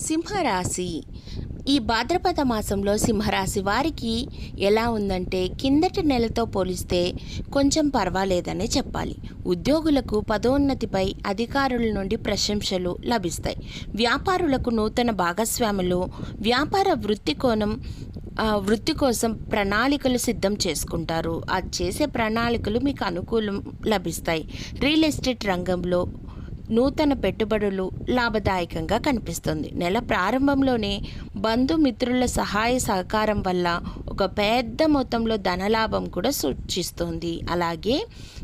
సింహరాశి. ఈ భాద్రపద మాసంలో సింహరాశి వారికి ఎలా ఉందంటే కిందటి నెలతో పోలిస్తే కొంచెం పర్వాలేదనే చెప్పాలి. ఉద్యోగులకు పదోన్నతిపై అధికారుల నుండి ప్రశంసలు లభిస్తాయి. వ్యాపారులకు నూతన భాగస్వాములు, వ్యాపార వృత్తి కోసం ప్రణాళికలు సిద్ధం చేసుకుంటారు. ఆ చేసే ప్రణాళికలు మీకు అనుకూలం లభిస్తాయి. రియల్ ఎస్టేట్ రంగంలో నూతన పెట్టుబడులు లాభదాయకంగా కనిపిస్తుంది. నెల ప్రారంభంలోనే బంధుమిత్రుల సహాయ సహకారం వల్ల ఒక పెద్ద మొత్తంలో ధనలాభం కూడా సూచిస్తుంది. అలాగే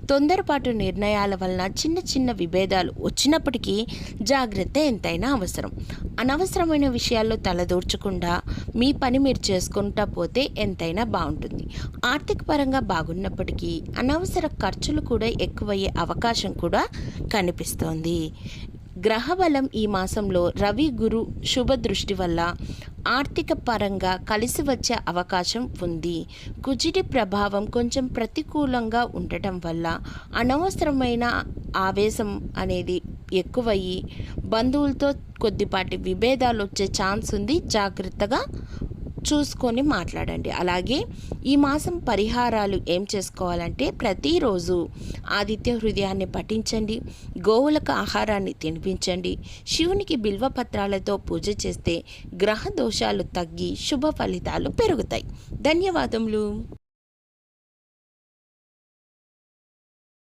తొందరపాటు నిర్ణయాల వలన చిన్న చిన్న విభేదాలు వచ్చినప్పటికీ జాగ్రత్త ఎంతైనా అవసరం. అనవసరమైన విషయాల్లో తలదూర్చకుండా మీ పని మీరు చేసుకుంటా పోతే ఎంతైనా బాగుంటుంది. ఆర్థిక పరంగా బాగున్నప్పటికీ అనవసర ఖర్చులు కూడా ఎక్కువయ్యే అవకాశం కూడా కనిపిస్తోంది. గ్రహబలం ఈ మాసంలో రవి గురు శుభ దృష్టి వల్ల ఆర్థిక పరంగా కలిసి వచ్చే అవకాశం ఉంది. కుజిటి ప్రభావం కొంచెం ప్రతికూలంగా ఉండటం వల్ల అనవసరమైన ఆవేశం అనేది ఎక్కువయ్యి బంధువులతో కొద్దిపాటి విభేదాలు వచ్చే ఛాన్స్ ఉంది. జాగ్రత్తగా చూసుకొని మాట్లాడండి. అలాగే ఈ మాసం పరిహారాలు ఏం చేసుకోవాలంటే ప్రతిరోజు ఆదిత్య హృదయాన్ని పఠించండి, గోవులకు ఆహారాన్ని తినిపించండి, శివునికి బిల్వపత్రాలతో పూజ చేస్తే గ్రహ దోషాలు తగ్గి శుభ ఫలితాలు పెరుగుతాయి. ధన్యవాదములు.